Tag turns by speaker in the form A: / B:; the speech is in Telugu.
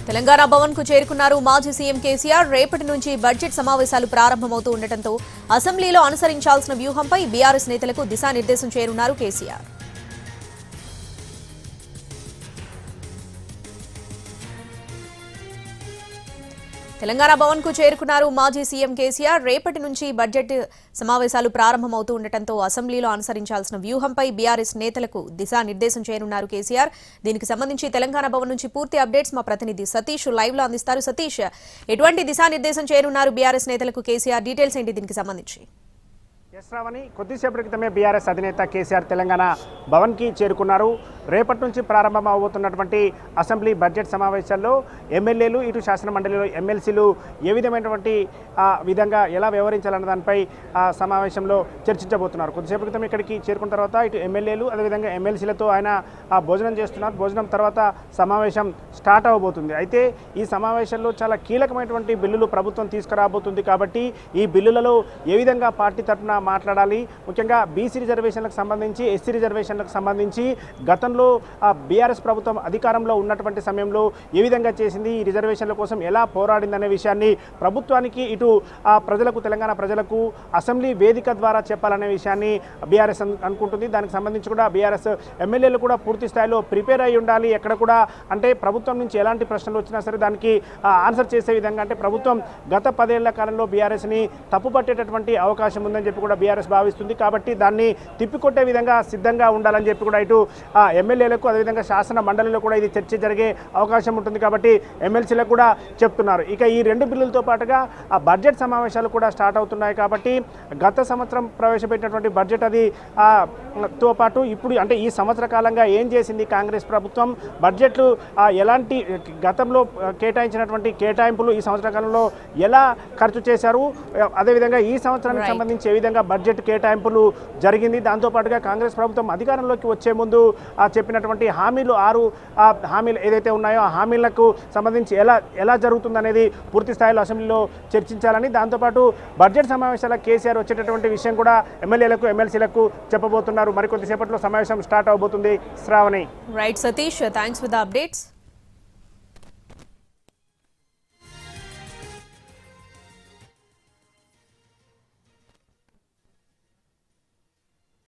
A: తెలంగాణ భవన్ కు చేరుకున్నారు మాజీ సీఎం కేసీఆర్. రేపటి నుంచి బడ్జెట్ సమావేశాలు ప్రారంభమవుతూ ఉండటంతో అసెంబ్లీలో అనుసరించాల్సిన వ్యూహంపై బీఆర్ఎస్ నేతలకు దిశానిర్దేశం చేయనున్నారు కేసీఆర్. తెలంగాణ భవన్ కు చేరుకున్నారు మాజీ సీఎం కేసీఆర్. రేపటి నుంచి బడ్జెట్ సమావేశాలు ప్రారంభమవుతూ ఉండటంతో అసెంబ్లీలో అనుసరించాల్సిన వ్యూహంపై బీఆర్ఎస్ నేతలకు దిశానిర్దేశం చేయనున్నారు కేసీఆర్. దీనికి సంబంధించి తెలంగాణ భవన్ నుంచి పూర్తి అప్డేట్స్ మా ప్రతినిధి సతీష్ లైవ్ లో అందిస్తారు. సతీష్, ఎటువంటి దిశానిర్దేశం చేయనున్నారు బీఆర్ఎస్ నేతలకు కేసీఆర్? డీటెయిల్స్ ఏంటి దీనికి సంబంధించి?
B: శ్రావణి, కొద్దిసేపటి క్రితమే బీఆర్ఎస్ అధినేత కేసీఆర్ తెలంగాణ భవన్కి చేరుకున్నారు. రేపటి నుంచి ప్రారంభం అవబోతున్నటువంటి అసెంబ్లీ బడ్జెట్ సమావేశాల్లో ఎమ్మెల్యేలు, ఇటు శాసన మండలిలో ఎమ్మెల్సీలు ఏ విధమైనటువంటి విధంగా ఎలా వ్యవహరించాలన్న దానిపై సమావేశంలో చర్చించబోతున్నారు. కొద్దిసేపటి క్రితం ఇక్కడికి చేరుకున్న తర్వాత ఇటు ఎమ్మెల్యేలు అదేవిధంగా ఎమ్మెల్సీలతో ఆయన భోజనం చేస్తున్నారు. భోజనం తర్వాత సమావేశం స్టార్ట్ అవ్వబోతుంది. అయితే ఈ సమావేశంలో చాలా కీలకమైనటువంటి బిల్లులు ప్రభుత్వం తీసుకురాబోతుంది కాబట్టి ఈ బిల్లులలో ఏ విధంగా పార్టీ తరఫున మాట్లాడాలి, ముఖ్యంగా బీసీ రిజర్వేషన్లకు సంబంధించి, ఎస్సీ రిజర్వేషన్లకు సంబంధించి గతంలో బీఆర్ఎస్ ప్రభుత్వం అధికారంలో ఉన్నటువంటి సమయంలో ఏ విధంగా చేసింది, ఈ రిజర్వేషన్ల కోసం ఎలా పోరాడిందనే విషయాన్ని ప్రభుత్వానికి, ఇటు ప్రజలకు, తెలంగాణ ప్రజలకు అసెంబ్లీ వేదిక ద్వారా చెప్పాలనే విషయాన్ని బీఆర్ఎస్ అనుకుంటుంది. దానికి సంబంధించి కూడా బీఆర్ఎస్ ఎమ్మెల్యేలు కూడా పూర్తి స్థాయిలో ప్రిపేర్ అయి ఉండాలి. ఎక్కడ కూడా అంటే ప్రభుత్వం నుంచి ఎలాంటి ప్రశ్నలు వచ్చినా సరే దానికి ఆన్సర్ చేసే విధంగా, అంటే ప్రభుత్వం గత 10 ఏళ్ల కాలంలో బీఆర్ఎస్ని తప్పుపట్టేటటువంటి అవకాశం ఉందని చెప్పి కూడా బీఆర్ఎస్ భావిస్తుంది. కాబట్టి దాన్ని తిప్పికొట్టే విధంగా సిద్ధంగా ఉండాలని చెప్పి కూడా ఇటు ఎమ్మెల్యేలకు అదేవిధంగా శాసన మండలిలో కూడా ఇది చర్చ జరిగే అవకాశం ఉంటుంది కాబట్టి ఎమ్మెల్సీలకు కూడా చెప్తున్నారు. ఇక ఈ 2 బిల్లులతో పాటుగా బడ్జెట్ సమావేశాలు కూడా స్టార్ట్ అవుతున్నాయి కాబట్టి గత సంవత్సరం ప్రవేశపెట్టినటువంటి బడ్జెట్ అది తో పాటు ఇప్పుడు అంటే ఈ సంవత్సర కాలంగా ఏం చేసింది కాంగ్రెస్ ప్రభుత్వం, బడ్జెట్లు ఎలాంటి గతంలో కేటాయించినటువంటి కేటాయింపులు ఈ సంవత్సర కాలంలో ఎలా ఖర్చు చేశారు, అదేవిధంగా ఈ సంవత్సరానికి సంబంధించి ఏ విధంగా బడ్జెట్ కేటాయింపులు జరిగింది, దాంతోపాటుగా కాంగ్రెస్ ప్రభుత్వం అధికారంలోకి వచ్చే ముందు చెప్పినటువంటి హామీలు 6 హామీలు ఏదైతే ఉన్నాయో ఆ హామీలకు సంబంధించి ఎలా జరుగుతుందనేది పూర్తి స్థాయిలో అసెంబ్లీలో చర్చించాలని, దాంతోపాటు బడ్జెట్ సమావేశాల కేసీఆర్ వచ్చేటటువంటి విషయం కూడా ఎమ్మెల్యేలకు, ఎమ్మెల్సీలకు చెప్పబోతున్నారు. మరికొద్దిసేపట్లో సమావేశం స్టార్ట్ అవబోతుంది. Shravani.
A: Right Satish, thanks for the updates.